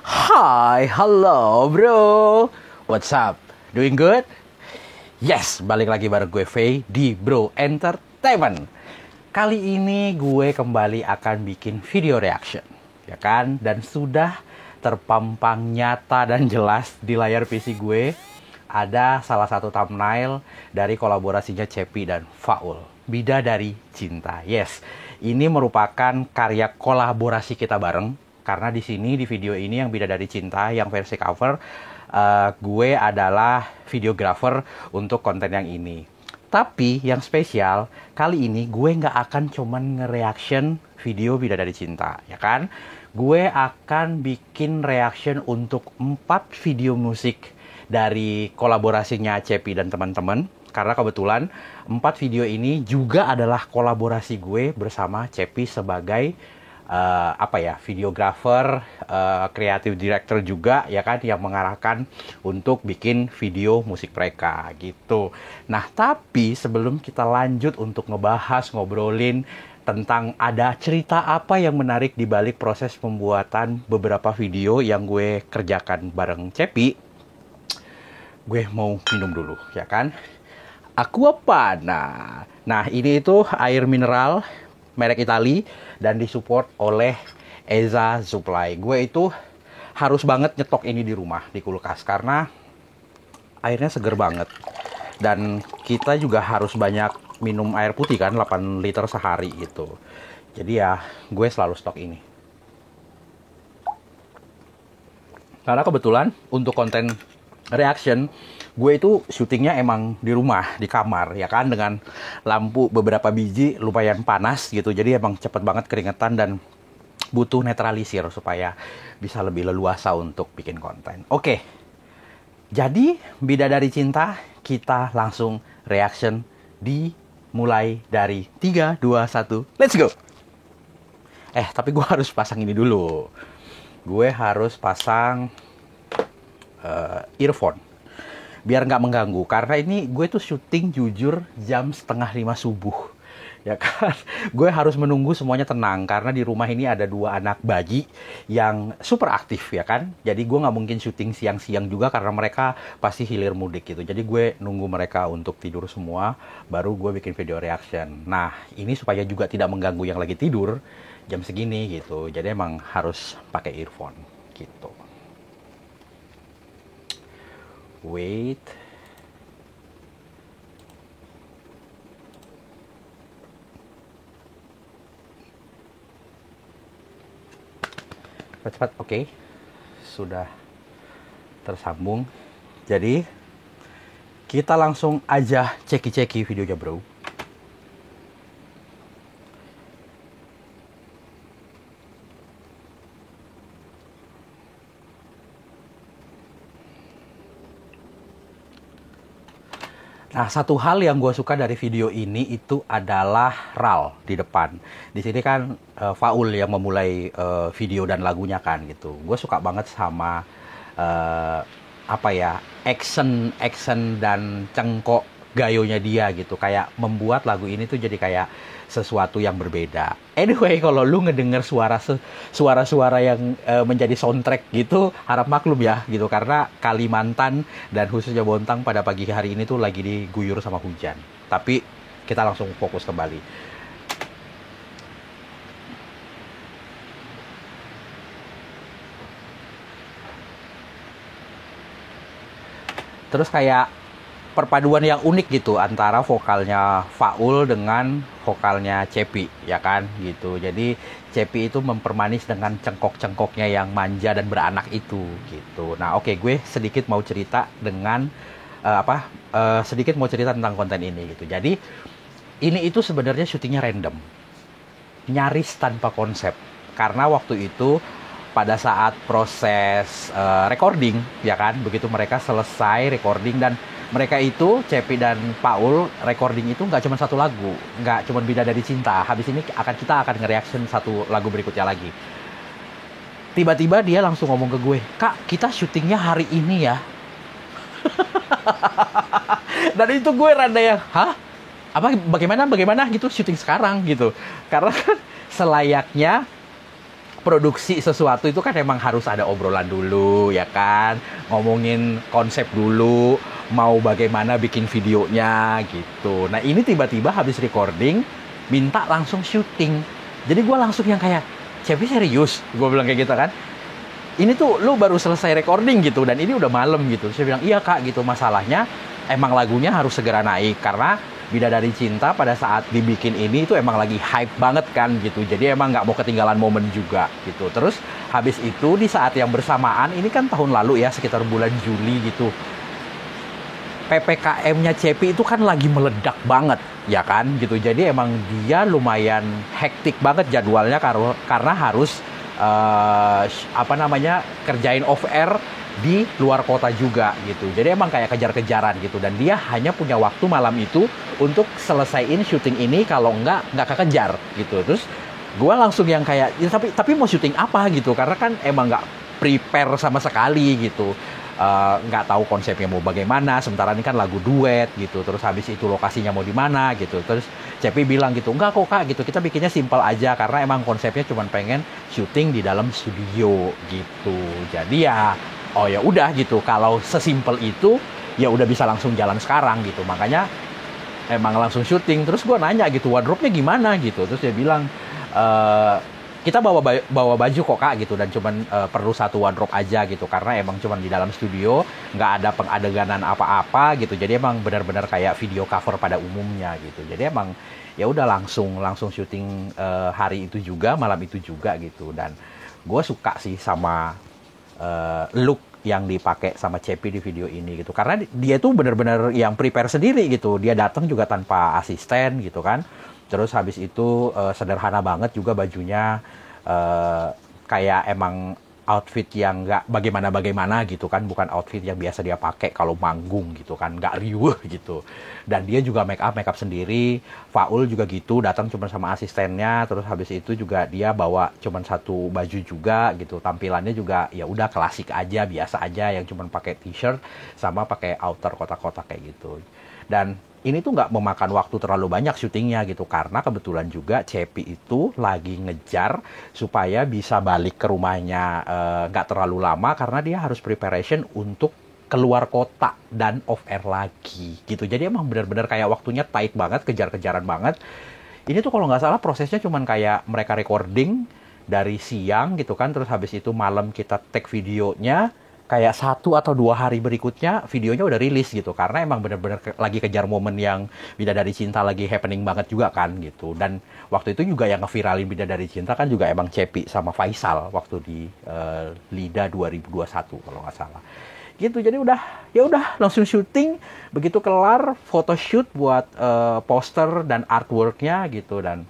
Hi, hello bro. What's up? Doing good? Yes, balik lagi bareng gue Faye di Bro Entertainment. Kali ini gue kembali akan bikin video reaction, ya kan? Dan sudah terpampang nyata dan jelas di layar PC gue ada salah satu thumbnail dari kolaborasinya Cepi dan Faul, Bidadari Cinta. Yes, ini merupakan karya kolaborasi kita bareng. Karena di sini di video ini yang Bidadari Cinta yang versi cover, gue adalah videographer untuk konten yang ini. Tapi yang spesial kali ini gue nggak akan cuman nge-reaction video Bidadari Cinta, ya kan? Gue akan bikin reaction untuk 4 video musik dari kolaborasinya Cepi dan teman-teman. Karena kebetulan 4 video ini juga adalah kolaborasi gue bersama Cepi sebagai videographer, creative director juga, ya kan, yang mengarahkan untuk bikin video musik mereka gitu. Nah, tapi sebelum kita lanjut untuk ngobrolin tentang ada cerita apa yang menarik di balik proses pembuatan beberapa video yang gue kerjakan bareng Cepi, gue mau minum dulu, ya kan. Aquapana. Nah, ini itu air mineral merek Itali dan disupport oleh Eza Supply. Gue itu harus banget nyetok ini di rumah, di kulkas, karena airnya seger banget. Dan kita juga harus banyak minum air putih kan, 8 liter sehari gitu. Jadi ya, gue selalu stok ini. Karena kebetulan untuk konten reaction, gue itu syutingnya emang di rumah, di kamar, ya kan, dengan lampu beberapa biji lumayan panas gitu. Jadi emang cepet banget keringetan dan butuh netralisir supaya bisa lebih leluasa untuk bikin konten. Oke, jadi Bidadari Cinta kita langsung reaction, dimulai dari 3, 2, 1, let's go! Tapi gue harus pasang ini dulu. Gue harus pasang earphone biar nggak mengganggu, karena ini gue tuh syuting jujur jam 4:30 subuh, ya kan. Gue harus menunggu semuanya tenang karena di rumah ini ada 2 anak bayi yang super aktif, ya kan. Jadi gue nggak mungkin syuting siang-siang juga karena mereka pasti hilir mudik gitu. Jadi gue nunggu mereka untuk tidur semua baru gue bikin video reaction. Nah, ini supaya juga tidak mengganggu yang lagi tidur jam segini gitu. Jadi emang harus pakai earphone gitu. Wait. Cepat-cepat, oke. Sudah tersambung. Jadi kita langsung aja ceki-ceki videonya, bro. Nah, satu hal yang gue suka dari video ini itu adalah RAL di depan. Di sini kan Faul yang memulai video dan lagunya kan gitu. Gue suka banget sama action dan cengkok gayonya dia gitu. Kayak membuat lagu ini tuh jadi kayak sesuatu yang berbeda. Anyway, kalau lu ngedenger suara-suara yang menjadi soundtrack gitu, harap maklum ya gitu, karena Kalimantan dan khususnya Bontang pada pagi hari ini tuh lagi diguyur sama hujan. Tapi kita langsung fokus kembali. Terus kayak perpaduan yang unik gitu antara vokalnya Faul dengan vokalnya Cepi, ya kan gitu. Jadi Cepi itu mempermanis dengan cengkok-cengkoknya yang manja dan beranak itu gitu. Nah, oke, gue sedikit mau cerita tentang konten ini gitu. Jadi ini itu sebenarnya syutingnya random, nyaris tanpa konsep, karena waktu itu pada saat proses recording, ya kan, begitu mereka selesai recording dan mereka itu, Cepi dan Paul, recording itu nggak cuma satu lagu, nggak cuma Bidadari Cinta. Habis ini kita akan nge-reaction satu lagu berikutnya lagi. Tiba-tiba dia langsung ngomong ke gue, "Kak, kita syutingnya hari ini ya." Dan itu gue rada yang, hah? Bagaimana gitu syuting sekarang gitu. Karena kan selayaknya produksi sesuatu itu kan emang harus ada obrolan dulu, ya kan? Ngomongin konsep dulu, mau bagaimana bikin videonya gitu. Nah ini tiba-tiba habis recording, minta langsung syuting. Jadi gue langsung yang kayak, Cepi serius? Gue bilang kayak gitu kan. Ini tuh lu baru selesai recording gitu, dan ini udah malam gitu. Saya bilang, iya kak gitu, masalahnya emang lagunya harus segera naik, karena Bidadari Cinta pada saat dibikin ini itu emang lagi hype banget kan gitu. Jadi emang nggak mau ketinggalan momen juga gitu. Terus habis itu di saat yang bersamaan, ini kan tahun lalu ya, sekitar bulan Juli gitu, PPKM-nya Cepi itu kan lagi meledak banget ya kan gitu. Jadi emang dia lumayan hektik banget jadwalnya, karena harus kerjain off air di luar kota juga gitu. Jadi emang kayak kejar-kejaran gitu, dan dia hanya punya waktu malam itu untuk selesaiin syuting ini, kalau nggak kekejar gitu. Terus gue langsung yang kayak, ya, tapi mau syuting apa gitu, karena kan emang nggak prepare sama sekali gitu. Nggak tahu konsepnya mau bagaimana, sementara ini kan lagu duet gitu. Terus habis itu lokasinya mau di mana gitu. Terus Cepi bilang gitu, enggak kok kak gitu, kita bikinnya simpel aja, karena emang konsepnya cuma pengen syuting di dalam studio gitu. Jadi ya, oh ya udah gitu, kalau sesimpel itu ya udah bisa langsung jalan sekarang gitu. Makanya emang langsung syuting. Terus gue nanya gitu, wardrobe-nya gimana gitu. Terus dia bilang, kita bawa baju kok kak gitu, dan cuman perlu satu wardrobe aja gitu, karena emang cuman di dalam studio, nggak ada pengadeganan apa-apa gitu. Jadi emang benar-benar kayak video cover pada umumnya gitu. Jadi emang ya udah langsung syuting hari itu juga, malam itu juga gitu. Dan gue suka sih sama look yang dipakai sama Cepi di video ini gitu, karena dia tuh benar-benar yang prepare sendiri gitu. Dia datang juga tanpa asisten gitu kan. Terus habis itu sederhana banget juga bajunya, kayak emang outfit yang nggak bagaimana gitu kan, bukan outfit yang biasa dia pakai kalau manggung gitu kan, nggak riuh gitu. Dan dia juga make up sendiri. Faul juga gitu, datang cuma sama asistennya. Terus habis itu juga dia bawa cuma satu baju juga gitu. Tampilannya juga ya udah klasik aja, biasa aja, yang cuma pakai t-shirt sama pakai outer kotak-kotak kayak gitu. Dan ini tuh nggak memakan waktu terlalu banyak syutingnya gitu, karena kebetulan juga Cepi itu lagi ngejar supaya bisa balik ke rumahnya nggak terlalu lama, karena dia harus preparation untuk keluar kota dan off air lagi gitu. Jadi emang benar-benar kayak waktunya tight banget, kejar-kejaran banget. Ini tuh kalau nggak salah prosesnya cuman kayak mereka recording dari siang gitu kan, terus habis itu malam kita take videonya, kayak 1 atau 2 hari berikutnya videonya udah rilis gitu, karena emang bener-bener lagi kejar momen yang Bidadari Cinta lagi happening banget juga kan gitu. Dan waktu itu juga yang ngeviralin Bidadari Cinta kan juga emang Cepi sama Faisal waktu di LIDA 2021 kalau nggak salah gitu. Jadi ya udah langsung syuting, begitu kelar photoshoot buat poster dan artworknya gitu, dan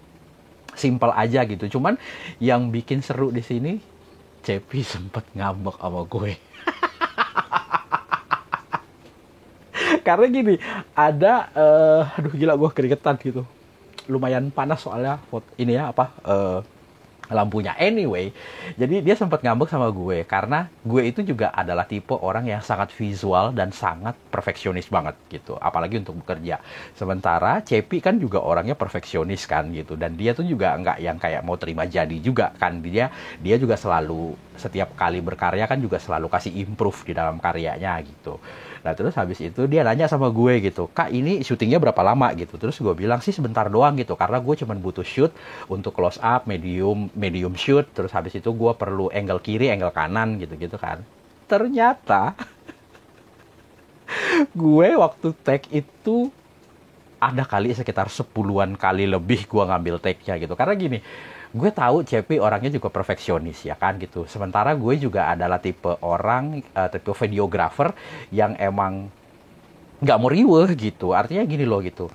simple aja gitu. Cuman yang bikin seru di sini, Cepi sempet ngambek sama gue. Karena gini, ada aduh gila, gue keringetan gitu, lumayan panas soalnya ini ya lampunya. Anyway, jadi dia sempat ngambek sama gue, karena gue itu juga adalah tipe orang yang sangat visual dan sangat perfeksionis banget gitu, apalagi untuk bekerja. Sementara Cepi kan juga orangnya perfeksionis kan gitu, dan dia tuh juga nggak yang kayak mau terima jadi juga kan. Dia juga selalu, setiap kali berkarya kan juga selalu kasih improve di dalam karyanya gitu. Nah terus habis itu dia nanya sama gue gitu, kak ini syutingnya berapa lama gitu. Terus gue bilang sih sebentar doang gitu, karena gue cuma butuh shoot untuk close up, medium shoot. Terus habis itu gue perlu angle kiri, angle kanan gitu kan. Ternyata gue waktu take itu ada kali sekitar 10-an kali lebih gue ngambil take-nya gitu. Karena gini, gue tahu Cepi orangnya juga perfeksionis ya kan gitu. Sementara gue juga adalah tipe videographer yang emang nggak mau riweh gitu. Artinya gini loh gitu,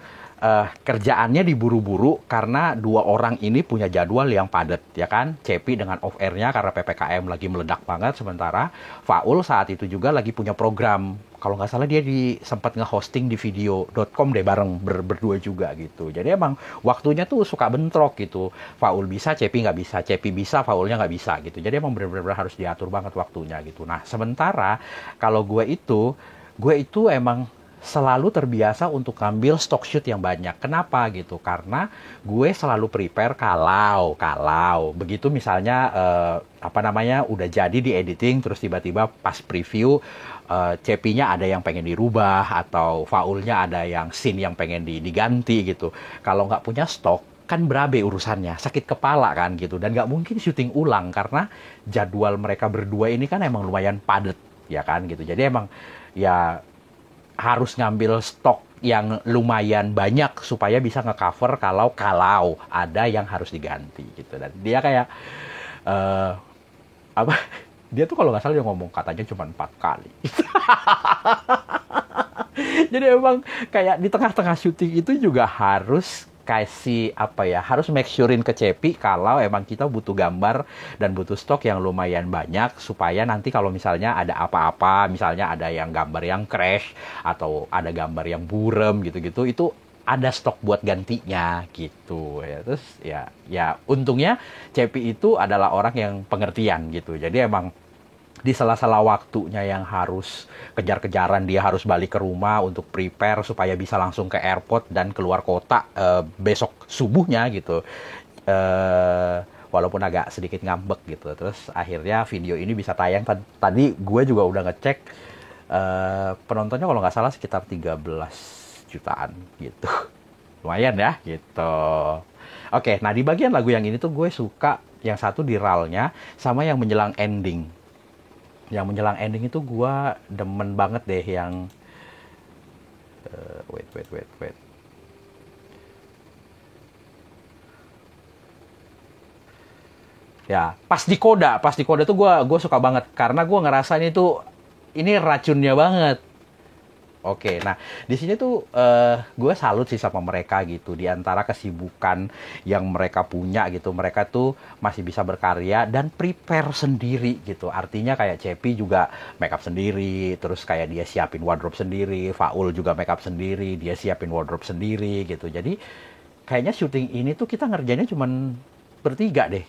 kerjaannya diburu-buru karena 2 orang ini punya jadwal yang padat ya kan. Cepi dengan off airnya karena PPKM lagi meledak banget, sementara Faul saat itu juga lagi punya program. Kalau nggak salah dia sempat nge-hosting di video.com deh bareng berdua juga gitu. Jadi emang waktunya tuh suka bentrok gitu. Faul bisa, Cepi nggak bisa. Cepi bisa, Faulnya nggak bisa gitu. Jadi emang bener-bener harus diatur banget waktunya gitu. Nah sementara kalau gue itu emang selalu terbiasa untuk ngambil stock shoot yang banyak. Kenapa gitu? Karena gue selalu prepare kalau begitu misalnya udah jadi di editing, terus tiba-tiba pas preview CP-nya ada yang pengen dirubah atau faulnya ada yang scene yang pengen diganti gitu. Kalau nggak punya stok kan berabe urusannya, sakit kepala kan gitu, dan nggak mungkin syuting ulang karena jadwal mereka berdua ini kan emang lumayan padat ya kan gitu. Jadi emang ya harus ngambil stok yang lumayan banyak supaya bisa ngecover kalau ada yang harus diganti gitu. Dan dia kayak apa dia tuh kalau nggak salah dia ngomong katanya cuma 4 kali. Jadi emang kayak di tengah-tengah syuting itu juga harus kasih harus make surein ke Cepi kalau emang kita butuh gambar dan butuh stok yang lumayan banyak supaya nanti kalau misalnya ada apa-apa, misalnya ada yang gambar yang crash atau ada gambar yang burem gitu-gitu, itu ada stok buat gantinya gitu ya. Terus ya untungnya Cepi itu adalah orang yang pengertian gitu. Jadi emang di sela-sela waktunya yang harus kejar-kejaran, dia harus balik ke rumah untuk prepare supaya bisa langsung ke airport dan keluar kota besok subuhnya gitu. Walaupun agak sedikit ngambek gitu. Terus akhirnya video ini bisa tayang. Tadi gue juga udah ngecek penontonnya kalau nggak salah sekitar 13 jutaan gitu. Lumayan ya gitu. Oke, nah di bagian lagu yang ini tuh gue suka yang satu di RAL-nya sama yang menjelang ending. Yang menjelang ending itu gue demen banget deh yang wait. Ya, pas di koda tuh gue suka banget karena gue ngerasa ini racunnya banget. Oke, nah di sini tuh gue salut sih sama mereka gitu. Di antara kesibukan yang mereka punya gitu, mereka tuh masih bisa berkarya dan prepare sendiri gitu. Artinya kayak Cepi juga makeup sendiri, terus kayak dia siapin wardrobe sendiri, Faul juga makeup sendiri, dia siapin wardrobe sendiri gitu. Jadi kayaknya syuting ini tuh kita ngerjainnya cuman bertiga deh.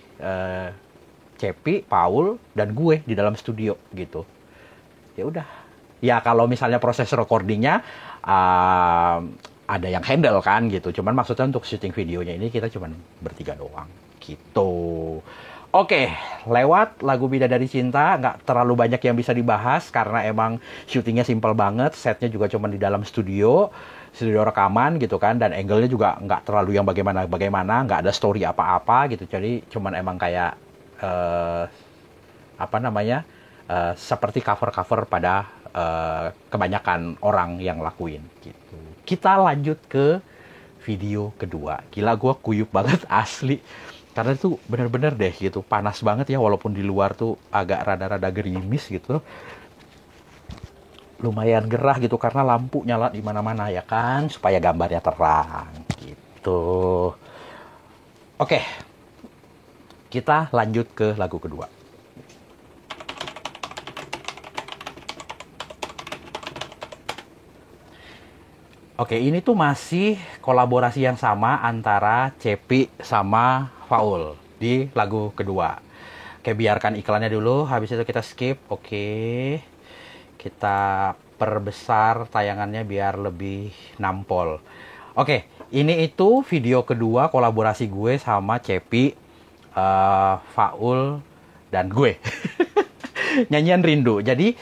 Cepi, Paul, dan gue di dalam studio gitu. Ya udah. Ya kalau misalnya proses recordingnya ada yang handle kan gitu. Cuman maksudnya untuk syuting videonya ini kita cuman bertiga doang gitu. Oke, lewat lagu Bidadari Cinta, nggak terlalu banyak yang bisa dibahas karena emang syutingnya simple banget. Setnya juga cuman di dalam studio rekaman gitu kan, dan angle-nya juga nggak terlalu yang bagaimana, nggak ada story apa-apa gitu. Jadi cuman emang kayak seperti cover-cover pada kebanyakan orang yang lakuin gitu. Kita lanjut ke video kedua. Gila, gue kuyup banget asli. Karena itu bener-bener deh gitu, panas banget ya, walaupun di luar tuh agak rada-rada gerimis gitu. Lumayan gerah gitu karena lampu nyala di mana-mana ya kan, supaya gambarnya terang gitu. Oke. Kita lanjut ke lagu kedua. Oke, ini tuh masih kolaborasi yang sama antara Cepi sama Faul di lagu kedua. Oke, biarkan iklannya dulu, habis itu kita skip. Oke, kita perbesar tayangannya biar lebih nampol. Oke, ini itu video kedua kolaborasi gue sama Cepi, Faul, dan gue. Nyanyian Rindu. Jadi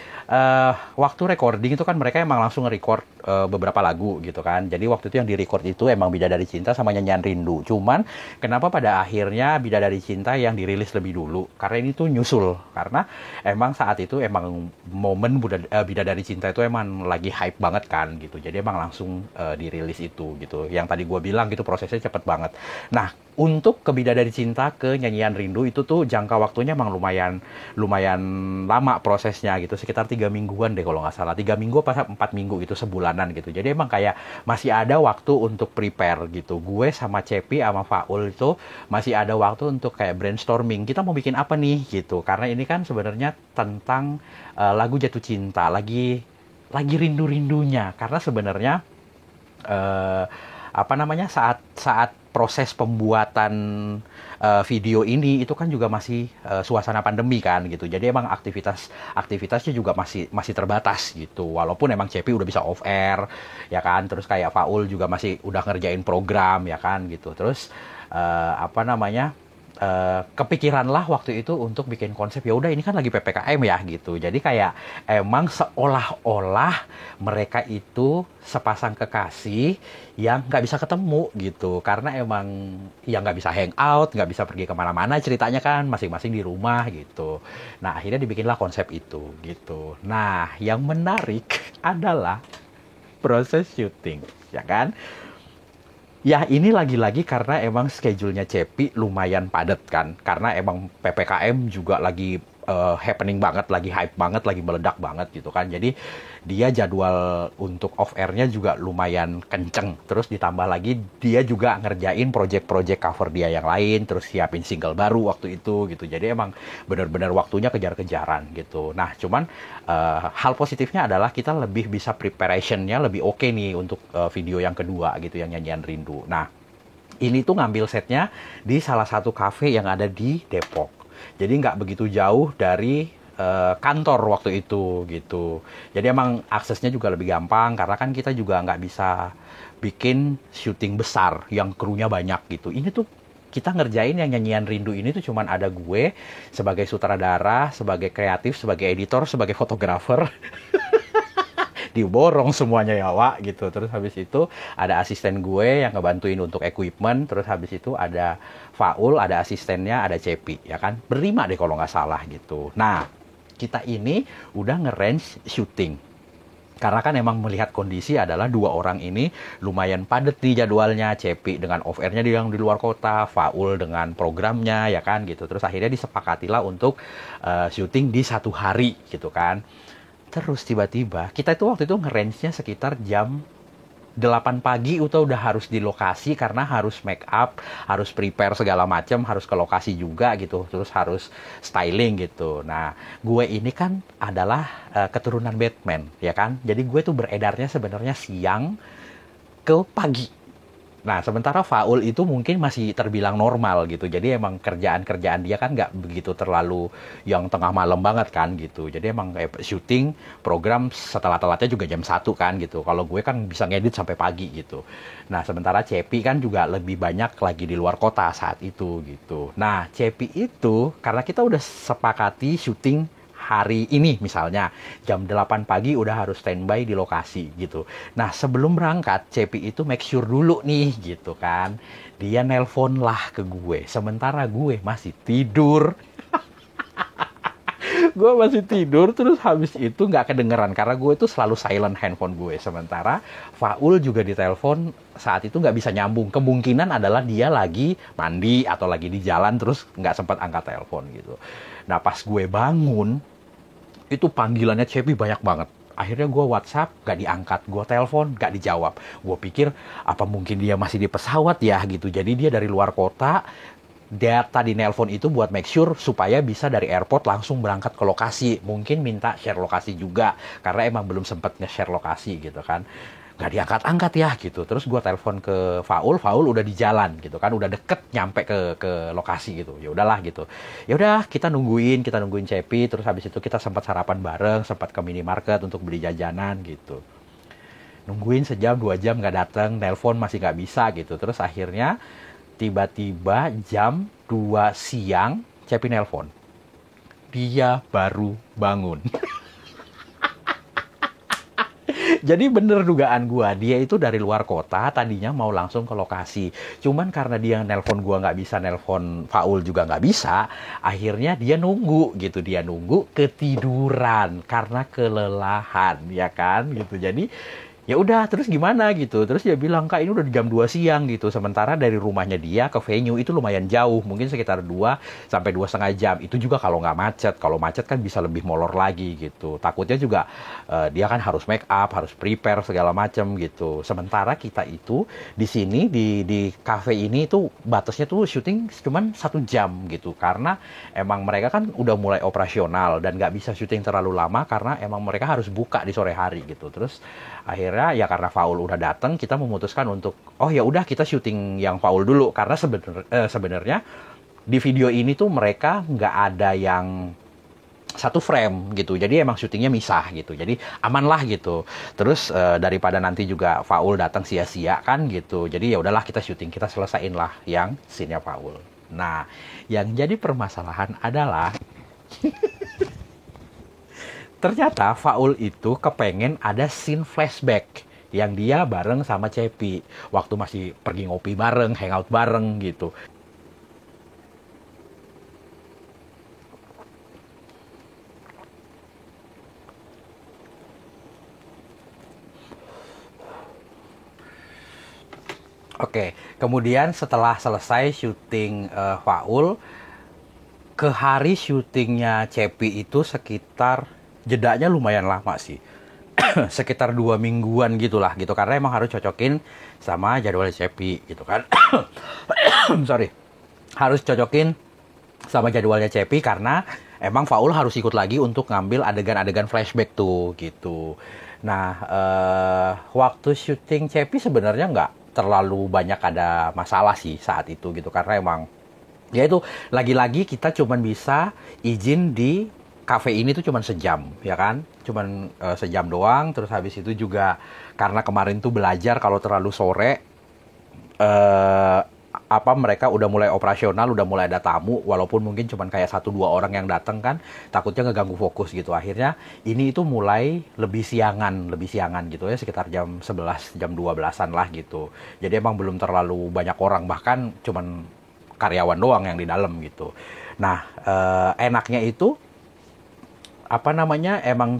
waktu recording itu kan mereka emang langsung nge-record beberapa lagu gitu kan. Jadi waktu itu yang di-record itu emang Bidadari Cinta sama Nyanyian Rindu. Cuman kenapa pada akhirnya Bidadari Cinta yang dirilis lebih dulu? Karena ini tuh nyusul. Karena emang saat itu emang momen Bidadari Cinta itu emang lagi hype banget kan gitu. Jadi emang langsung dirilis itu gitu. Yang tadi gue bilang gitu prosesnya cepet banget. Nah, untuk ke Bidadari Cinta ke Nyanyian Rindu itu tuh jangka waktunya emang lumayan lama prosesnya gitu, sekitar 3 mingguan deh kalau nggak salah, 3 minggu apa 4 minggu gitu, sebulanan gitu. Jadi emang kayak masih ada waktu untuk prepare gitu. Gue sama Cepi sama Faul itu masih ada waktu untuk kayak brainstorming, kita mau bikin apa nih gitu, karena ini kan sebenarnya tentang lagu jatuh cinta, lagi rindu-rindunya, karena sebenarnya saat proses pembuatan video ini itu kan juga masih suasana pandemi kan gitu. Jadi emang aktivitasnya juga masih terbatas gitu. Walaupun emang Cepi udah bisa off air ya kan. Terus kayak Faul juga masih udah ngerjain program ya kan gitu. Terus apa namanya? Kepikiranlah waktu itu untuk bikin konsep, ya udah ini kan lagi PPKM ya gitu. Jadi kayak emang seolah-olah mereka itu sepasang kekasih yang nggak bisa ketemu gitu, karena emang ya nggak bisa hangout, nggak bisa pergi kemana-mana, ceritanya kan masing-masing di rumah gitu. Nah akhirnya dibikinlah konsep itu gitu. Nah yang menarik adalah proses syuting ya kan. Ya ini lagi-lagi karena emang schedule-nya Cepi lumayan padat kan. Karena emang PPKM juga lagi happening banget, lagi hype banget, lagi meledak banget gitu kan. Jadi dia jadwal untuk off air-nya juga lumayan kenceng. Terus ditambah lagi dia juga ngerjain project-project cover dia yang lain. Terus siapin single baru waktu itu gitu. Jadi emang benar-benar waktunya kejar-kejaran gitu. Nah cuman hal positifnya adalah kita lebih bisa preparation-nya lebih oke nih untuk video yang kedua gitu, yang Nyanyian Rindu. Nah ini tuh ngambil setnya di salah satu cafe yang ada di Depok. Jadi nggak begitu jauh dari kantor waktu itu gitu. Jadi emang aksesnya juga lebih gampang karena kan kita juga nggak bisa bikin syuting besar yang krunya banyak gitu. Ini tuh kita ngerjain yang Nyanyian Rindu ini tuh cuman ada gue sebagai sutradara, sebagai kreatif, sebagai editor, sebagai fotografer. Diborong semuanya ya Wak gitu. Terus habis itu ada asisten gue yang ngebantuin untuk equipment. Terus habis itu ada Faul, ada asistennya, ada Cepi ya kan. Berlima deh kalau nggak salah gitu. Nah kita ini udah nge-range syuting. Karena kan emang melihat kondisi adalah dua orang ini lumayan padat di jadwalnya. Cepi dengan off air-nya dia yang di luar kota, Faul dengan programnya ya kan gitu. Terus akhirnya disepakatilah untuk syuting di satu hari gitu kan. Terus tiba-tiba kita itu waktu itu nge-range-nya sekitar jam 8 pagi udah harus di lokasi karena harus make up, harus prepare segala macam, harus ke lokasi juga gitu, terus harus styling gitu. Nah, gue ini kan adalah keturunan Batman, ya kan? Jadi gue tuh beredarnya sebenarnya siang ke pagi. Nah, sementara Faul itu mungkin masih terbilang normal gitu. Jadi emang kerjaan-kerjaan dia kan nggak begitu terlalu yang tengah malam banget kan gitu. Jadi emang syuting program setelah telatnya juga jam 1 kan gitu. Kalau gue kan bisa ngedit sampai pagi gitu. Nah, sementara Cepi kan juga lebih banyak lagi di luar kota saat itu gitu. Nah, Cepi itu karena kita udah sepakati syuting hari ini misalnya jam 8 pagi udah harus standby di lokasi gitu. Nah sebelum berangkat Cepi itu make sure dulu nih gitu kan. Dia nelpon lah ke gue. Sementara gue masih tidur. Gue masih tidur terus habis itu nggak kedengeran karena gue itu selalu silent handphone gue. Sementara Faul juga ditelepon saat itu nggak bisa nyambung. Kemungkinan adalah dia lagi mandi atau lagi di jalan terus nggak sempat angkat telepon gitu. Nah pas gue bangun itu panggilannya Cepi banyak banget. Akhirnya gue WhatsApp, gak diangkat. Gue telepon, gak dijawab. Gue pikir, apa mungkin dia masih di pesawat ya gitu. Jadi dia dari luar kota, dia tadi nelpon itu buat make sure supaya bisa dari airport langsung berangkat ke lokasi. Mungkin minta share lokasi juga. Karena emang belum sempat nge-share lokasi gitu kan. Gak diangkat-angkat ya gitu. Terus gue telepon ke Faul udah di jalan gitu kan, udah deket nyampe ke lokasi gitu. Ya udahlah gitu. Ya udah kita nungguin Cepi, terus habis itu kita sempat sarapan bareng, sempat ke minimarket untuk beli jajanan gitu. Nungguin sejam 2 jam nggak datang, telepon masih nggak bisa gitu. Terus akhirnya tiba-tiba jam 2 siang Cepi nelpon. Dia baru bangun. Jadi bener dugaan gua, dia itu dari luar kota, tadinya mau langsung ke lokasi. Cuman karena dia nelpon gua nggak bisa, nelpon Faul juga nggak bisa, akhirnya dia nunggu gitu. Dia nunggu ketiduran karena kelelahan, ya kan gitu. Jadi ya udah terus gimana gitu, terus dia bilang Kak ini udah jam 2 siang gitu, sementara dari rumahnya dia ke venue itu lumayan jauh, mungkin sekitar 2 sampai 2,5 jam, itu juga kalau nggak macet. Kalau macet kan bisa lebih molor lagi gitu, takutnya juga dia kan harus make up, harus prepare segala macam gitu. Sementara kita itu di sini di cafe ini tuh batasnya tuh syuting cuman 1 jam gitu, karena emang mereka kan udah mulai operasional dan nggak bisa syuting terlalu lama karena emang mereka harus buka di sore hari gitu. Terus akhirnya sebenarnya ya karena Faul udah datang, kita memutuskan untuk oh ya udah kita syuting yang Faul dulu karena sebenarnya di video ini tuh mereka nggak ada yang satu frame gitu, jadi emang syutingnya misah gitu, jadi aman lah gitu. Terus daripada nanti juga Faul datang sia-sia kan gitu, jadi ya udahlah kita syuting, kita selesain lah yang scene-nya Faul. Nah, yang jadi permasalahan adalah ternyata Faul itu kepengen ada scene flashback yang dia bareng sama Cepi waktu masih pergi ngopi bareng, hangout bareng gitu. Oke, kemudian setelah selesai syuting Faul, ke hari syutingnya Cepi itu sekitar jedanya lumayan lama sih. Sekitar 2 mingguan gitulah gitu, karena emang harus cocokin sama jadwal Cepi gitu kan. Sorry, harus cocokin sama jadwalnya Cepi karena emang Faul harus ikut lagi untuk ngambil adegan-adegan flashback tuh gitu. Nah, waktu syuting Cepi sebenarnya nggak terlalu banyak ada masalah sih saat itu gitu, karena emang ya itu lagi-lagi kita cuman bisa izin di kafe ini tuh cuman sejam ya kan, cuman sejam doang. Terus habis itu juga karena kemarin tuh belajar kalau terlalu sore mereka udah mulai operasional, udah mulai ada tamu, walaupun mungkin cuman kayak 1-2 orang yang datang kan, takutnya ngeganggu fokus gitu. Akhirnya ini itu mulai lebih siangan gitu ya, sekitar jam 11, jam 12-an lah gitu. Jadi emang belum terlalu banyak orang, bahkan cuman karyawan doang yang di dalam gitu. Nah, enaknya itu emang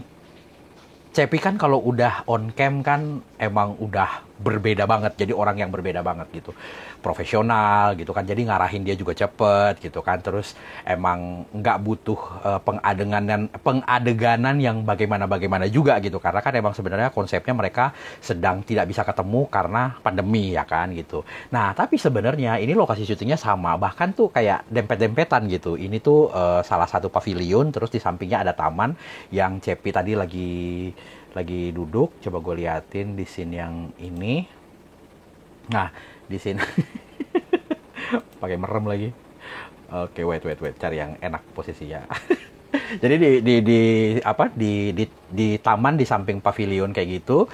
Cepi kan kalau udah on cam kan emang udah berbeda banget, jadi orang yang berbeda banget gitu, profesional gitu kan, jadi ngarahin dia juga cepet gitu kan. Terus emang nggak butuh pengadeganan yang bagaimana juga gitu, karena kan emang sebenarnya konsepnya mereka sedang tidak bisa ketemu karena pandemi ya kan gitu. Nah tapi sebenarnya ini lokasi syutingnya sama, bahkan tuh kayak dempet-dempetan gitu. Ini tuh salah satu pavilion, terus di sampingnya ada taman yang Cepi tadi lagi duduk. Coba gue liatin di scene yang ini. Nah, di sini pakai merem lagi. Oke, wait, cari yang enak posisinya. Jadi di taman di samping pavilion kayak gitu,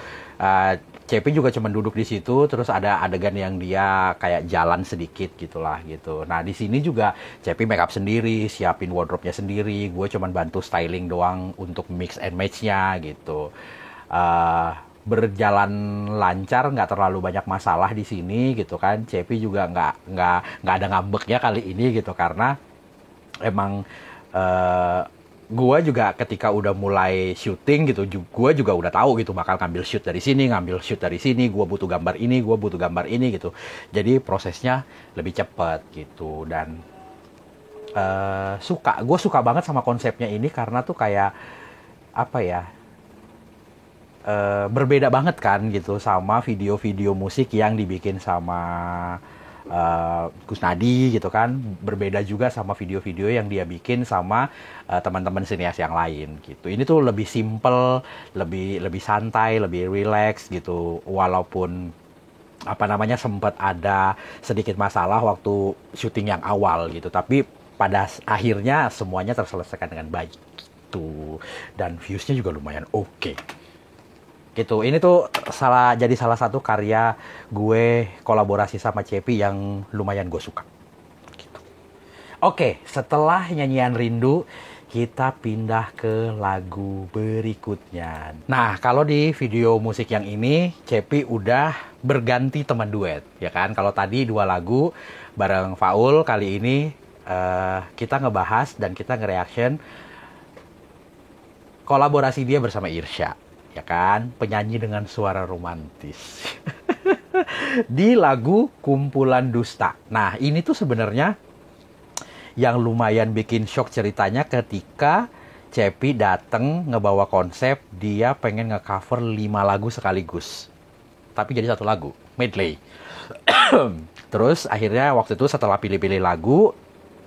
Cepi juga cuma duduk di situ, terus ada adegan yang dia kayak jalan sedikit gitulah gitu. Nah di sini juga Cepi make up sendiri, siapin wardrobe-nya sendiri, gue cuma bantu styling doang untuk mix and match-nya gitu. Berjalan lancar, nggak terlalu banyak masalah di sini gitu kan. Cepi juga nggak ada ngambeknya kali ini gitu, karena emang gue juga ketika udah mulai syuting gitu, gue juga udah tahu gitu bakal ngambil shoot dari sini, gue butuh gambar ini gitu. Jadi prosesnya lebih cepat gitu. Dan gue suka banget sama konsepnya ini karena tuh kayak apa ya, berbeda banget kan gitu sama video-video musik yang dibikin sama Gus Nadi gitu kan, berbeda juga sama video-video yang dia bikin sama teman-teman sinias yang lain gitu. Ini tuh lebih simple, lebih santai, lebih relax gitu, walaupun sempat ada sedikit masalah waktu syuting yang awal gitu, tapi pada akhirnya semuanya terselesaikan dengan baik gitu, dan viewsnya juga lumayan oke. Gitu. Ini tuh jadi salah satu karya gue kolaborasi sama Cepi yang lumayan gue suka. Gitu. Oke, setelah nyanyian Rindu, kita pindah ke lagu berikutnya. Nah, kalau di video musik yang ini, Cepi udah berganti teman duet, ya kan? Kalau tadi 2 lagu bareng Faul, kali ini kita ngebahas dan kita nge-reaction kolaborasi dia bersama Irsya. Ya kan, penyanyi dengan suara romantis di lagu Kumpulan Dusta. Nah ini tuh sebenarnya yang lumayan bikin shock ceritanya ketika Cepi dateng ngebawa konsep dia pengen ngecover 5 lagu sekaligus, tapi jadi 1 lagu medley. Terus akhirnya waktu itu setelah pilih-pilih lagu,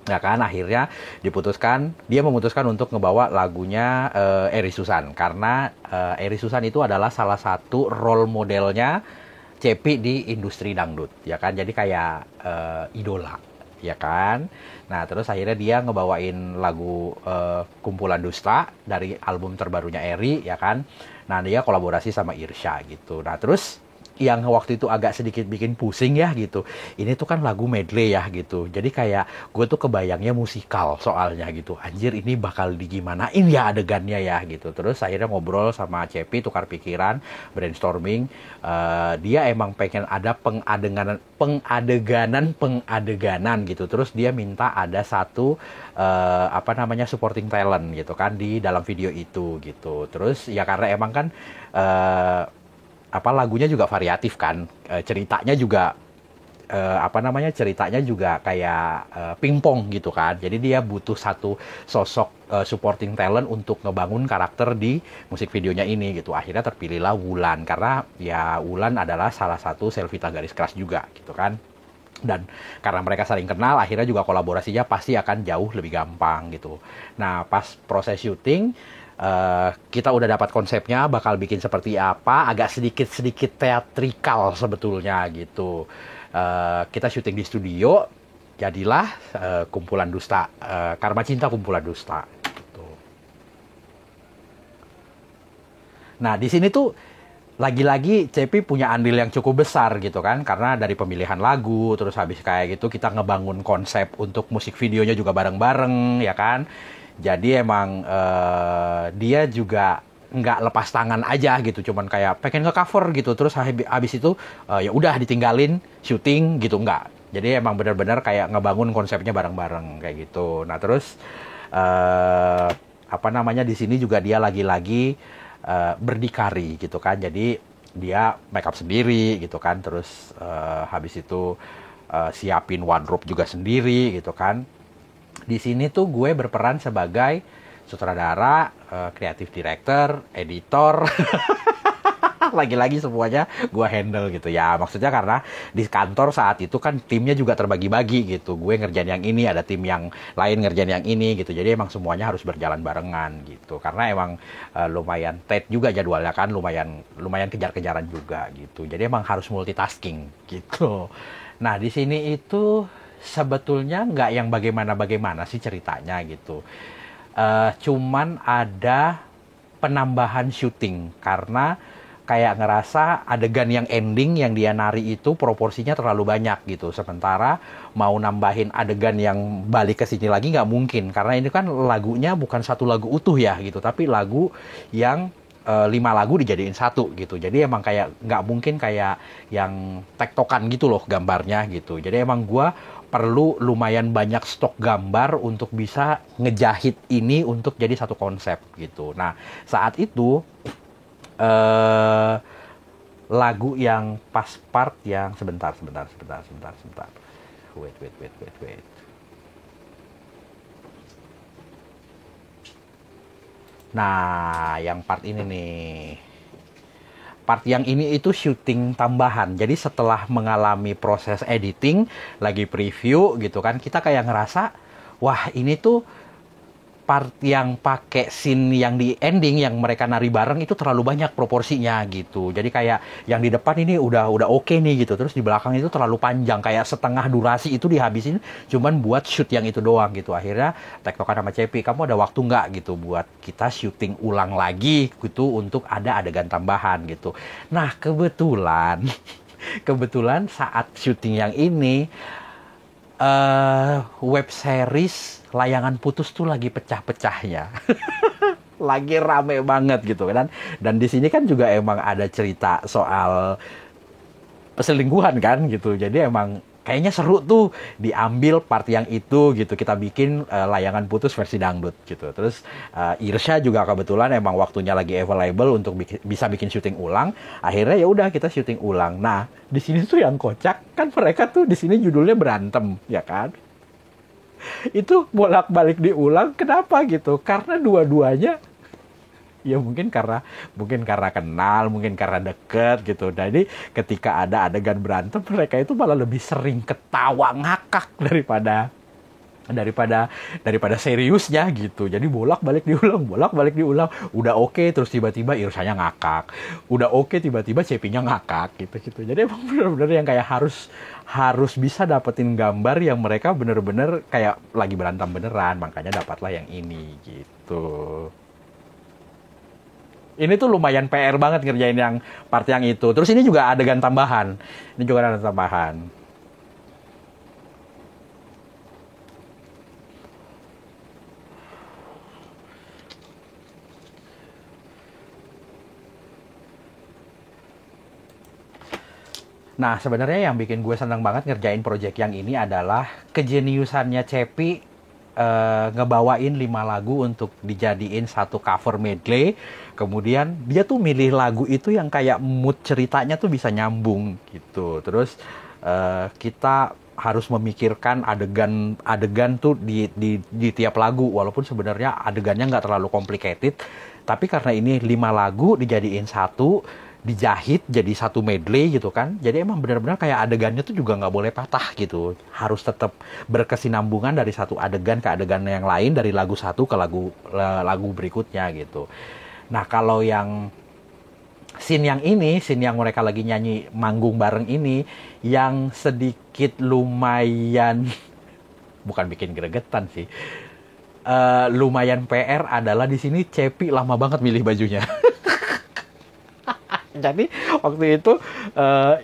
Ya kan, akhirnya dia memutuskan untuk ngebawa lagunya Eri Susan. Karena Eri Susan itu adalah salah satu role modelnya Cepi di industri dangdut, ya kan. Jadi kayak idola, ya kan. Nah, terus akhirnya dia ngebawain lagu Kumpulan Dusta dari album terbarunya Eri, ya kan. Nah, dia kolaborasi sama Irsya gitu. Nah, terus yang waktu itu agak sedikit bikin pusing ya gitu. Ini tuh kan lagu medley ya gitu. Jadi kayak gue tuh kebayangnya musikal soalnya gitu. Anjir, ini bakal digimanain ya adegannya ya gitu. Terus akhirnya ngobrol sama Cepi, tukar pikiran, brainstorming. Dia emang pengen ada pengadeganan gitu. Terus dia minta ada satu supporting talent gitu kan di dalam video itu gitu. Terus ya karena emang kan lagunya juga variatif kan, ceritanya juga ceritanya juga kayak pingpong gitu kan. Jadi dia butuh satu sosok supporting talent untuk ngebangun karakter di musik videonya ini gitu. Akhirnya terpilihlah Wulan, karena ya Wulan adalah salah satu Selvita garis keras juga gitu kan. Dan karena mereka saling kenal, akhirnya juga kolaborasinya pasti akan jauh lebih gampang gitu. Nah, pas proses syuting, kita udah dapat konsepnya bakal bikin seperti apa, agak sedikit teatrikal sebetulnya gitu. Kita syuting di studio, jadilah Kumpulan Dusta, Karma Cinta Kumpulan Dusta gitu. Nah, di sini tuh lagi-lagi Cepi punya andil yang cukup besar gitu kan, karena dari pemilihan lagu, terus habis kayak gitu kita ngebangun konsep untuk musik videonya juga bareng-bareng ya kan. Jadi emang dia juga nggak lepas tangan aja gitu, cuman kayak pengen nge-cover gitu, terus habis itu ya udah ditinggalin syuting gitu, nggak. Jadi emang benar-benar kayak ngebangun konsepnya bareng-bareng kayak gitu. Nah terus di sini juga dia lagi-lagi berdikari gitu kan, jadi dia make up sendiri gitu kan, terus habis itu siapin wardrobe juga sendiri gitu kan. Di sini tuh gue berperan sebagai sutradara, kreatif director, editor. Lagi-lagi semuanya gue handle gitu ya. Maksudnya karena di kantor saat itu kan timnya juga terbagi-bagi gitu. Gue ngerjain yang ini, ada tim yang lain ngerjain yang ini gitu. Jadi emang semuanya harus berjalan barengan gitu. Karena emang lumayan tight juga jadwalnya kan, lumayan kejar-kejaran juga gitu. Jadi emang harus multitasking gitu. Nah, di sini itu sebetulnya nggak yang bagaimana-bagaimana sih ceritanya gitu. Cuman ada penambahan syuting karena kayak ngerasa adegan yang ending yang dia nari itu proporsinya terlalu banyak gitu. Sementara mau nambahin adegan yang balik ke sini lagi nggak mungkin, karena ini kan lagunya bukan satu lagu utuh ya gitu, tapi lagu yang 5 lagu dijadiin satu gitu. Jadi emang kayak nggak mungkin kayak yang tektokan gitu loh gambarnya gitu. Jadi emang gue perlu lumayan banyak stok gambar untuk bisa ngejahit ini untuk jadi satu konsep gitu. Nah, saat itu lagu yang pas part yang sebentar. Wait. Nah, yang part ini nih. Part yang ini itu syuting tambahan. Jadi setelah mengalami proses editing, lagi preview gitu kan, kita kayak ngerasa, wah ini tuh part yang pakai scene yang di ending yang mereka nari bareng itu terlalu banyak proporsinya gitu. Jadi kayak yang di depan ini udah oke nih gitu. Terus di belakang itu terlalu panjang, kayak setengah durasi itu dihabisin cuman buat shoot yang itu doang gitu. Akhirnya tektokan sama Cepi, kamu ada waktu nggak gitu buat kita syuting ulang lagi gitu untuk ada adegan tambahan gitu. Nah, kebetulan saat syuting yang ini web series Layangan Putus tuh lagi pecah-pecahnya. Lagi rame banget gitu kan. Dan di sini kan juga emang ada cerita soal perselingkuhan kan gitu. Jadi emang kayaknya seru tuh diambil part yang itu gitu. Kita bikin Layangan Putus versi dangdut gitu. Terus Irsya juga kebetulan emang waktunya lagi available untuk bisa bikin syuting ulang. Akhirnya ya udah kita syuting ulang. Nah, di sini tuh yang kocak kan, mereka tuh di sini judulnya berantem, ya kan? Itu bolak-balik diulang, kenapa gitu? Karena dua-duanya ya mungkin karena kenal, mungkin karena deket gitu. Jadi ketika ada adegan berantem, mereka itu malah lebih sering ketawa ngakak daripada daripada seriusnya gitu. Jadi bolak-balik diulang. Udah oke, terus tiba-tiba Irsyanya ngakak. Udah oke, tiba-tiba Cepinya ngakak gitu. Jadi emang bener-bener yang kayak harus bisa dapetin gambar yang mereka bener-bener kayak lagi berantem beneran. Makanya dapatlah yang ini gitu. Ini tuh lumayan PR banget ngerjain yang part yang itu. Terus ini juga adegan tambahan. Ini juga ada tambahan. Nah, sebenarnya yang bikin gue seneng banget ngerjain project yang ini adalah kejeniusannya Cepi ngebawain 5 lagu untuk dijadiin satu cover medley. Kemudian dia tuh milih lagu itu yang kayak mood ceritanya tuh bisa nyambung gitu. Terus kita harus memikirkan adegan tuh di tiap lagu, walaupun sebenarnya adegannya nggak terlalu complicated, tapi karena ini 5 lagu dijadiin satu, dijahit jadi satu medley gitu kan. Jadi emang benar-benar kayak adegannya tuh juga nggak boleh patah gitu. Harus tetap berkesinambungan dari satu adegan ke adegan yang lain, dari lagu satu ke lagu berikutnya gitu. Nah, kalau yang scene yang mereka lagi nyanyi manggung bareng ini, yang sedikit lumayan bukan bikin gregetan sih. Lumayan PR adalah di sini Cepi lama banget milih bajunya. Jadi waktu itu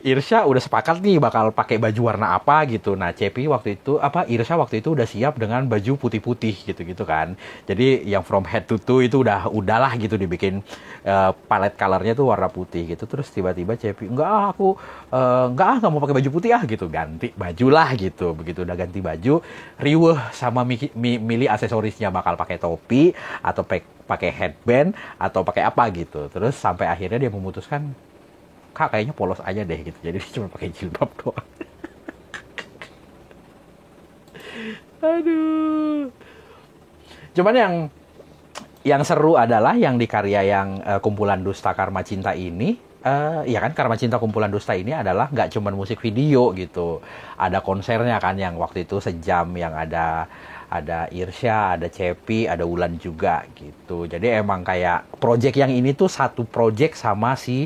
Irsya udah sepakat nih bakal pakai baju warna apa gitu. Nah, Irsya waktu itu udah siap dengan baju putih-putih gitu kan. Jadi yang from head to toe itu udahlah gitu dibikin palette colornya tuh warna putih gitu. Terus tiba-tiba Cepi, nggak mau pakai baju putih gitu. Ganti baju lah gitu. Begitu udah ganti baju, riweh sama milih aksesorisnya, bakal pakai topi atau pakai headband atau pakai apa gitu. Terus sampai akhirnya dia memutuskan, Kak, kayaknya polos aja deh gitu. Jadi dia cuma pakai jilbab doang. Aduh. Cuman yang seru adalah yang di karya yang kumpulan Dusta Karma Cinta ini. Ya kan, Karma Cinta Kumpulan Dusta ini adalah nggak cuma musik video gitu. Ada konsernya kan yang waktu itu sejam, yang ada Irsya, ada Cepi, ada Wulan juga gitu. Jadi emang kayak project yang ini tuh satu project sama si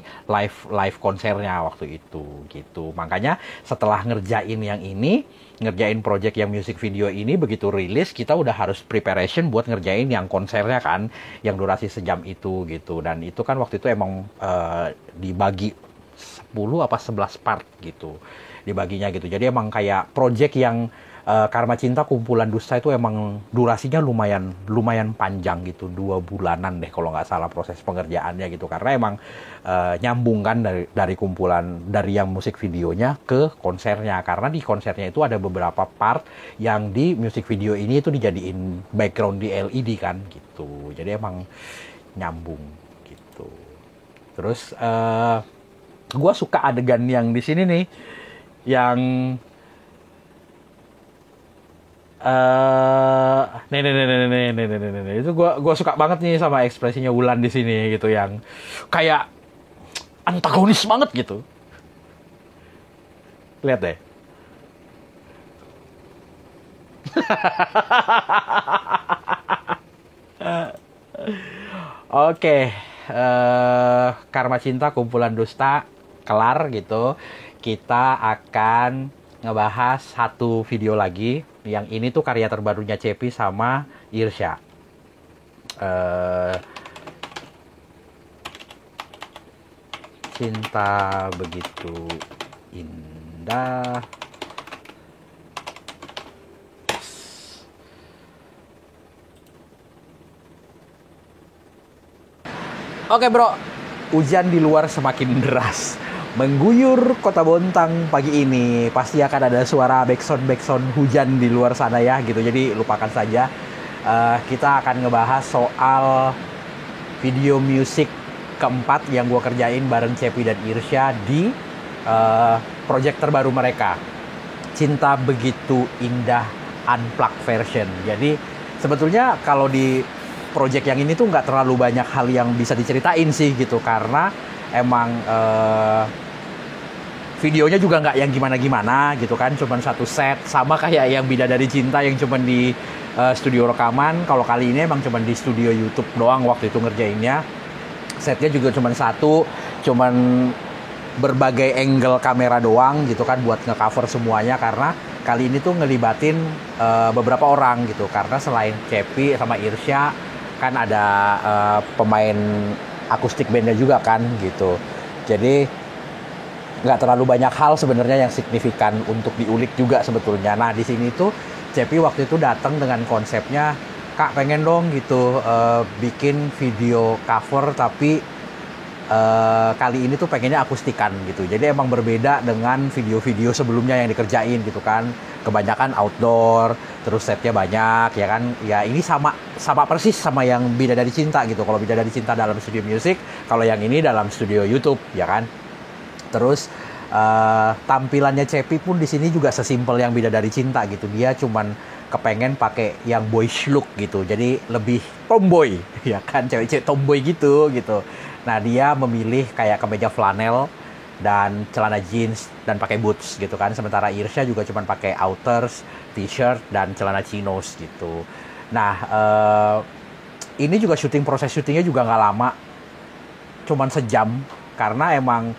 live konsernya waktu itu gitu. Makanya setelah ngerjain project yang music video ini, begitu rilis kita udah harus preparation buat ngerjain yang konsernya kan, yang durasi sejam itu gitu. Dan itu kan waktu itu emang dibagi 10 apa 11 part gitu dibaginya gitu. Jadi emang kayak project yang Karma Cinta Kumpulan Dusta itu emang durasinya lumayan panjang gitu, 2 bulanan deh kalau nggak salah proses pengerjaannya gitu, karena emang nyambung kan dari yang musik videonya ke konsernya, karena di konsernya itu ada beberapa part yang di musik video ini itu dijadiin background di LED kan gitu, jadi emang nyambung gitu. Terus gue suka adegan yang di sini nih, yang nih. Itu gue suka banget nih sama ekspresinya Wulan di sini gitu, yang kayak antagonis banget gitu. Lihat deh. Oke, Karma Cinta Kumpulan Dusta kelar gitu. Kita akan ngebahas satu video lagi. Yang ini tuh karya terbarunya Cepi sama Irsya. Cinta Begitu Indah. Oke bro, hujan di luar semakin deras. Mengguyur kota Bontang pagi ini. Pasti akan ada suara backsound hujan di luar sana ya gitu. Jadi lupakan saja. Kita akan ngebahas soal video musik keempat yang gue kerjain bareng Cepi dan Irsya di project terbaru mereka, Cinta Begitu Indah Unplugged version. Jadi sebetulnya kalau di project yang ini tuh nggak terlalu banyak hal yang bisa diceritain sih gitu, karena emang videonya juga nggak yang gimana-gimana gitu kan, cuman satu set, sama kayak yang Bidadari Cinta yang cuman di studio rekaman. Kalau kali ini emang cuman di studio YouTube doang waktu itu ngerjainnya. Setnya juga cuman satu, cuman berbagai angle kamera doang gitu kan buat ngecover semuanya, karena kali ini tuh ngelibatin beberapa orang gitu, karena selain Cepi sama Irsya kan ada pemain akustik bandnya juga kan gitu. Jadi nggak terlalu banyak hal sebenarnya yang signifikan untuk diulik juga sebetulnya. Nah di sini tuh Cepi waktu itu datang dengan konsepnya, Kak pengen dong gitu bikin video cover tapi kali ini tuh pengennya akustikan gitu. Jadi emang berbeda dengan video-video sebelumnya yang dikerjain gitu kan. Kebanyakan outdoor, terus setnya banyak ya kan. Ya ini sama persis sama yang Bidadari Cinta gitu. Kalau Bidadari Cinta dalam studio musik, kalau yang ini dalam studio YouTube ya kan. Terus tampilannya Cepi pun di sini juga sesimpel yang Bidadari Cinta gitu. Dia cuman kepengen pakai yang boyish look gitu. Jadi lebih tomboy ya kan, cewek-cewek tomboy gitu. Nah, dia memilih kayak kemeja flanel dan celana jeans dan pakai boots gitu kan. Sementara Irsya juga cuman pakai outers, t-shirt dan celana chinos gitu. Nah, ini juga proses syutingnya juga nggak lama. Cuman sejam karena emang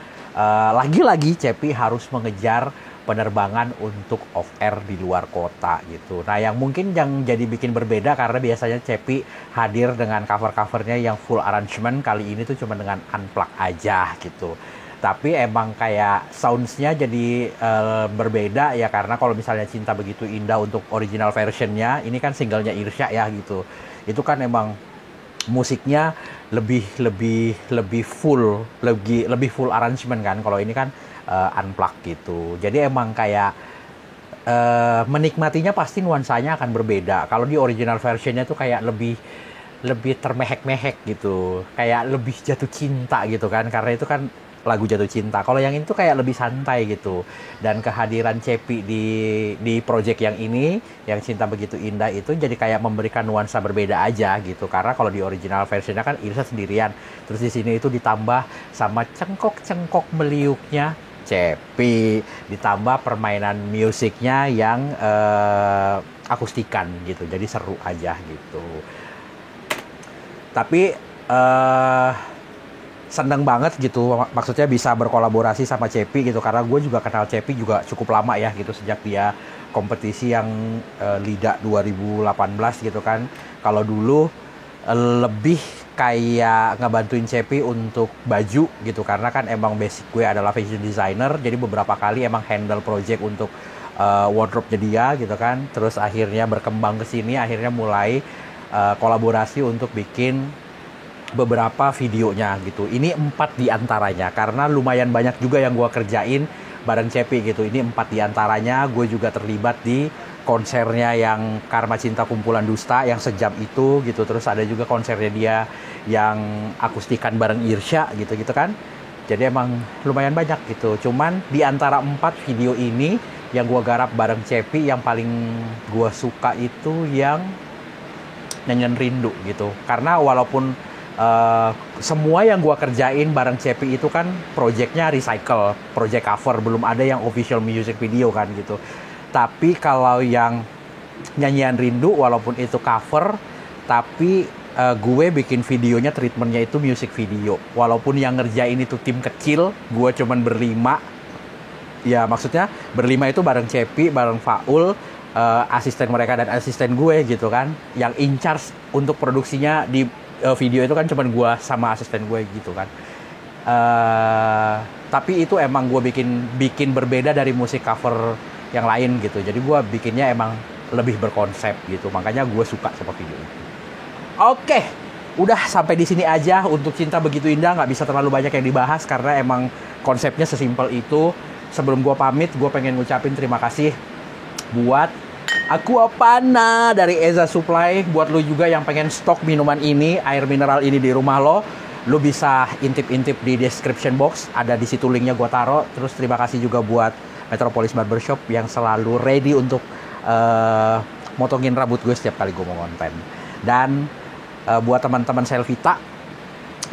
lagi-lagi Cepi harus mengejar penerbangan untuk off air di luar kota gitu. Nah yang mungkin yang jadi bikin berbeda karena biasanya Cepi hadir dengan cover-covernya yang full arrangement, kali ini tuh cuma dengan unplug aja gitu. Tapi emang kayak sounds-nya jadi berbeda ya, karena kalau misalnya Cinta Begitu Indah untuk original versionnya, ini kan singlenya Irsya ya gitu. Itu kan emang musiknya lebih full, lebih full arrangement kan. Kalau ini kan unplug gitu. Jadi emang kayak menikmatinya pasti nuansanya akan berbeda. Kalau di original versionnya tuh kayak lebih termehek-mehek gitu. Kayak lebih jatuh cinta gitu kan. Karena itu kan lagu jatuh cinta. Kalau yang itu kayak lebih santai gitu. Dan kehadiran Cepi di project yang ini, yang Cinta Begitu Indah itu jadi kayak memberikan nuansa berbeda aja gitu. Karena kalau di original versionnya kan Irsya sendirian. Terus di sini itu ditambah sama cengkok-cengkok meliuknya Cepi, ditambah permainan musiknya yang akustikan gitu. Jadi seru aja gitu. Tapi seneng banget gitu, maksudnya bisa berkolaborasi sama Cepi gitu, karena gue juga kenal Cepi juga cukup lama ya gitu, sejak dia kompetisi yang LIDA 2018 gitu kan. Kalau dulu lebih kayak ngebantuin Cepi untuk baju gitu, karena kan emang basic gue adalah fashion designer, jadi beberapa kali emang handle project untuk wardrobe-nya dia gitu kan. Terus akhirnya berkembang ke sini, akhirnya mulai kolaborasi untuk bikin beberapa videonya gitu. Ini 4 diantaranya, karena lumayan banyak juga yang gue kerjain bareng Cepi gitu. Ini 4 diantaranya gue juga terlibat di konsernya yang Karma Cinta Kumpulan Dusta yang sejam itu gitu. Terus ada juga konsernya dia yang akustikan bareng Irsya gitu kan. Jadi emang lumayan banyak gitu. Cuman di antara 4 video ini yang gue garap bareng Cepi, yang paling gue suka itu yang Nyanyian Rindu gitu. Karena walaupun semua yang gue kerjain bareng Cepi itu kan projectnya recycle, project cover, belum ada yang official music video kan gitu. Tapi kalau yang Nyanyian Rindu, walaupun itu cover, tapi gue bikin videonya, treatmentnya itu music video. Walaupun yang ngerjain itu tim kecil, gue cuman berlima. Ya maksudnya berlima itu bareng Cepi, bareng Faul, asisten mereka dan asisten gue gitu kan. Yang in charge untuk produksinya di video itu kan cuman gue sama asisten gue gitu kan. Tapi itu emang gue bikin berbeda dari musik cover yang lain gitu. Jadi gue bikinnya emang lebih berkonsep gitu. Makanya gue suka sama video itu. Oke, udah sampai di sini aja untuk Cinta Begitu Indah. Nggak bisa terlalu banyak yang dibahas karena emang konsepnya sesimpel itu. Sebelum gue pamit, gue pengen ngucapin terima kasih buat Aquapana dari Eza Supply. Buat lu juga yang pengen stok minuman ini, air mineral ini di rumah lo, lu bisa intip-intip di description box. Ada di situ linknya gue taruh. Terus terima kasih juga buat Metropolis Barbershop yang selalu ready untuk motongin rambut gue setiap kali gue mau konten. Dan buat teman-teman Selvita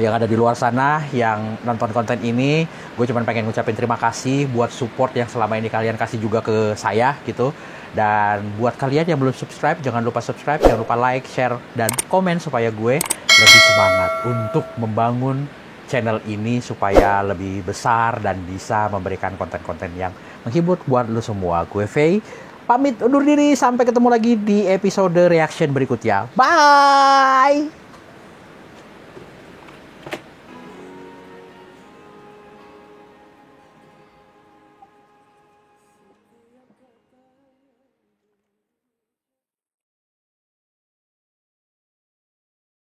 yang ada di luar sana yang nonton konten ini. Gue cuma pengen ngucapin terima kasih buat support yang selama ini kalian kasih juga ke saya gitu. Dan buat kalian yang belum subscribe, jangan lupa subscribe, jangan lupa like, share, dan komen supaya gue lebih semangat untuk membangun channel ini supaya lebih besar dan bisa memberikan konten-konten yang menghibur buat lo semua. Gue Faye, pamit undur diri, sampai ketemu lagi di episode reaction berikutnya. Bye!